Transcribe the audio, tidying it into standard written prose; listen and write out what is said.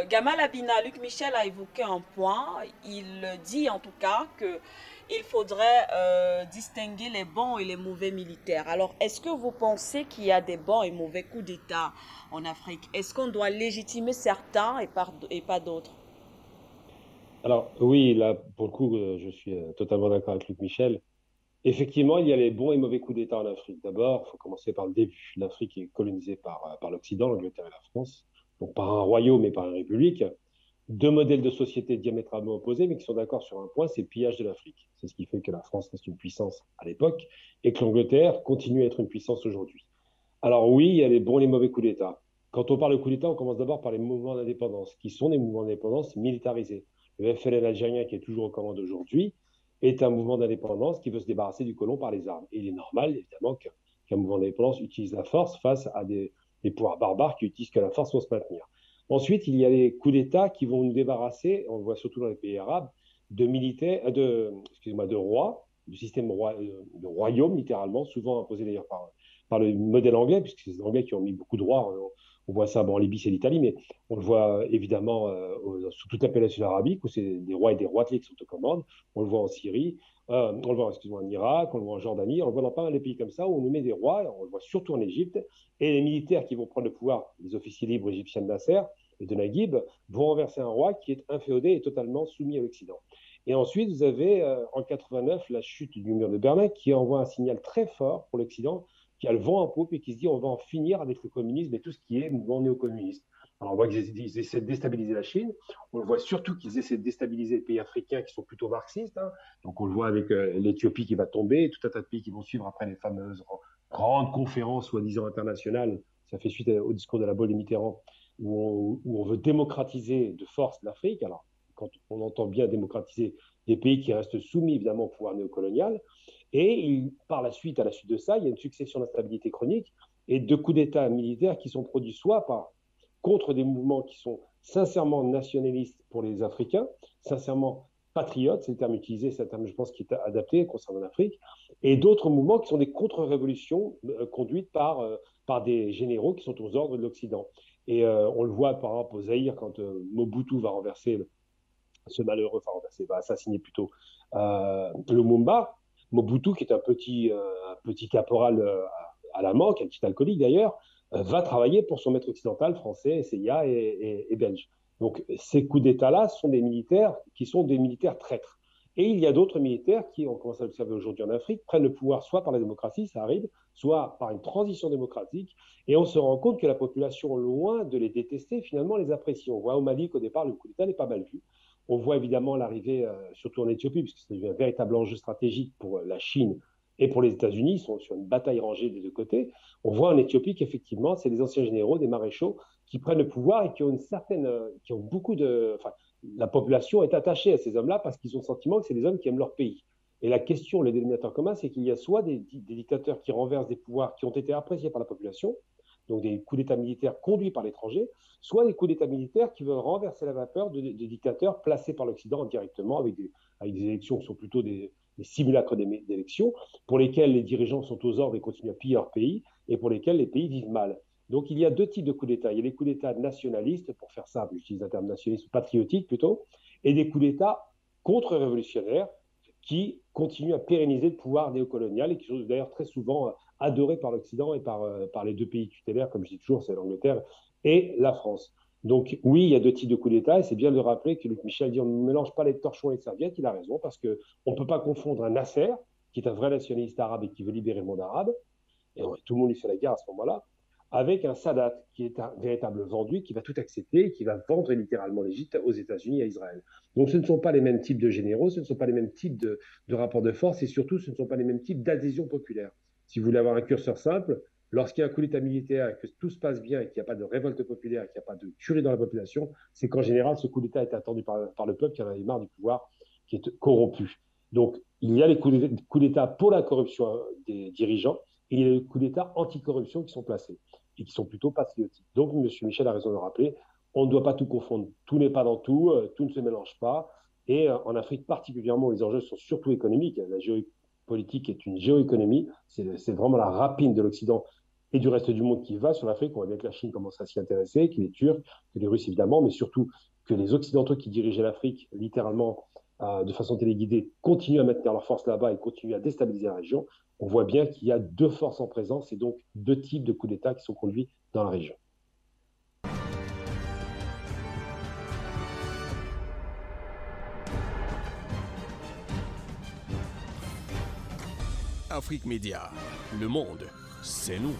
Gamal Abina, Luc Michel a évoqué un point. Il dit en tout cas qu'il faudrait distinguer les bons et les mauvais militaires. Alors, est-ce que vous pensez qu'il y a des bons et mauvais coups d'État en Afrique? Est-ce qu'on doit légitimer certains et pas d'autres? Alors oui, là, pour le coup, je suis totalement d'accord avec Luc Michel. Effectivement, il y a les bons et mauvais coups d'État en Afrique. D'abord, il faut commencer par le début. L'Afrique est colonisée par l'Occident, l'Angleterre et la France, donc par un royaume et par une république. Deux modèles de société diamétralement opposés, mais qui sont d'accord sur un point, c'est le pillage de l'Afrique. C'est ce qui fait que la France reste une puissance à l'époque et que l'Angleterre continue à être une puissance aujourd'hui. Alors oui, il y a les bons et les mauvais coups d'État. Quand on parle de coups d'État, on commence d'abord par les mouvements d'indépendance, qui sont des mouvements d'indépendance militarisés. Le FLN algérien, qui est toujours aux commandes aujourd'hui, est un mouvement d'indépendance qui veut se débarrasser du colon par les armes. Et il est normal, évidemment, qu'un mouvement d'indépendance utilise la force face à des pouvoirs barbares qui utilisent que la force pour se maintenir. Ensuite, il y a les coups d'État qui vont nous débarrasser, on le voit surtout dans les pays arabes, de militaires, de rois, du système de royaume, littéralement, souvent imposé d'ailleurs par le modèle anglais, puisque c'est les Anglais qui ont mis beaucoup de droits. On voit ça, bon, en Libye, c'est l'Italie, mais on le voit évidemment sur toute la péninsule arabique, où c'est des rois et des roitelets qui sont aux commandes. On le voit en Syrie, on le voit, excusez-moi, en Irak, on le voit en Jordanie, on le voit dans pas mal de pays comme ça, où on nous met des rois, on le voit surtout en Égypte, et les militaires qui vont prendre le pouvoir, les officiers libres égyptiens de Nasser et de Naguib, vont renverser un roi qui est inféodé et totalement soumis à l'Occident. Et ensuite, vous avez en 89 la chute du mur de Berlin qui envoie un signal très fort pour l'Occident qui a le vent en poupe et qui se dit on va en finir avec le communisme et tout ce qui est mouvement néo-communiste. Alors on voit qu'ils essaient de déstabiliser la Chine, on le voit surtout qu'ils essaient de déstabiliser les pays africains qui sont plutôt marxistes, hein. Donc on le voit avec l'Éthiopie qui va tomber, et tout un tas de pays qui vont suivre après les fameuses grandes conférences soi-disant internationales, ça fait suite au discours de la Baule et Mitterrand, où on veut démocratiser de force l'Afrique. Alors quand on entend bien démocratiser des pays qui restent soumis évidemment au pouvoir néocolonial, et par la suite, à la suite de ça, il y a une succession d'instabilités chroniques et de coups d'État militaires qui sont produits soit contre des mouvements qui sont sincèrement nationalistes pour les Africains, sincèrement patriotes, c'est le terme utilisé, c'est un terme, je pense, qui est adapté concernant l'Afrique, et d'autres mouvements qui sont des contre-révolutions conduites par des généraux qui sont aux ordres de l'Occident. Et on le voit par exemple au Zaïre, quand Mobutu va renverser ce malheureux, enfin renverser, va assassiner plutôt Lumumba, Mobutu, qui est un petit caporal à la manque, un petit alcoolique d'ailleurs, va travailler pour son maître occidental français, CIA et belge. Donc ces coups d'État-là sont des militaires qui sont des militaires traîtres. Et il y a d'autres militaires qui, on commence à l'observer aujourd'hui en Afrique, prennent le pouvoir soit par la démocratie, ça arrive, soit par une transition démocratique. Et on se rend compte que la population, loin de les détester, finalement les apprécie. On voit au Mali qu'au départ, le coup d'État n'est pas mal vu. On voit évidemment l'arrivée, surtout en Éthiopie, puisque c'est un véritable enjeu stratégique pour la Chine et pour les États-Unis. Ils sont sur une bataille rangée des deux côtés. On voit en Éthiopie qu'effectivement, c'est des anciens généraux, des maréchaux, qui prennent le pouvoir et qui ont une certaine, qui ont beaucoup de, enfin, la population est attachée à ces hommes-là parce qu'ils ont le sentiment que c'est des hommes qui aiment leur pays. Et la question, le dénominateur commun, c'est qu'il y a soit des dictateurs qui renversent des pouvoirs qui ont été appréciés par la population, donc des coups d'État militaires conduits par l'étranger, soit des coups d'État militaires qui veulent renverser la vapeur de dictateurs placés par l'Occident directement avec des élections qui sont plutôt des simulacres d'élections, pour lesquels les dirigeants sont aux ordres et continuent à piller leur pays, et pour lesquels les pays vivent mal. Donc il y a deux types de coups d'État. Il y a des coups d'État nationalistes, pour faire simple, j'utilise un terme nationaliste, patriotique plutôt, et des coups d'État contre-révolutionnaires qui continuent à pérenniser le pouvoir néocolonial et qui sont d'ailleurs très souvent adorés par l'Occident et par les deux pays tutélaires, comme je dis toujours, c'est l'Angleterre et la France. Donc oui, il y a deux types de coups d'État et c'est bien de rappeler que Luc Michel dit on ne mélange pas les torchons et les serviettes, il a raison, parce qu'on ne peut pas confondre un Nasser, qui est un vrai nationaliste arabe et qui veut libérer le monde arabe, et tout le monde lui fait la guerre à ce moment-là, avec un Sadat, qui est un véritable vendu, qui va tout accepter et qui va vendre littéralement l'Égypte aux États-Unis et à Israël. Donc ce ne sont pas les mêmes types de généraux, ce ne sont pas les mêmes types de rapports de force et surtout ce ne sont pas les mêmes types d'adhésion populaire. Si vous voulez avoir un curseur simple, lorsqu'il y a un coup d'État militaire et que tout se passe bien et qu'il n'y a pas de révolte populaire et qu'il n'y a pas de tuerie dans la population, c'est qu'en général, ce coup d'État est attendu par le peuple qui en a marre du pouvoir qui est corrompu. Donc, il y a les coups d'État pour la corruption des dirigeants et il y a les coups d'État anticorruption qui sont placés et qui sont plutôt patriotiques. Donc, M. Michel a raison de le rappeler, on ne doit pas tout confondre. Tout n'est pas dans tout, tout ne se mélange pas. Et en Afrique particulièrement, où les enjeux sont surtout économiques. La géopolitique est une géoéconomie, c'est vraiment la rapine de l'Occident et du reste du monde qui va sur l'Afrique. On voit bien que la Chine commence à s'y intéresser, que les Turcs, que les Russes évidemment, mais surtout que les Occidentaux qui dirigeaient l'Afrique, littéralement de façon téléguidée, continuent à maintenir leur force là-bas et continuent à déstabiliser la région. On voit bien qu'il y a deux forces en présence et donc deux types de coups d'État qui sont conduits dans la région. Afrique Média, le monde, c'est nous.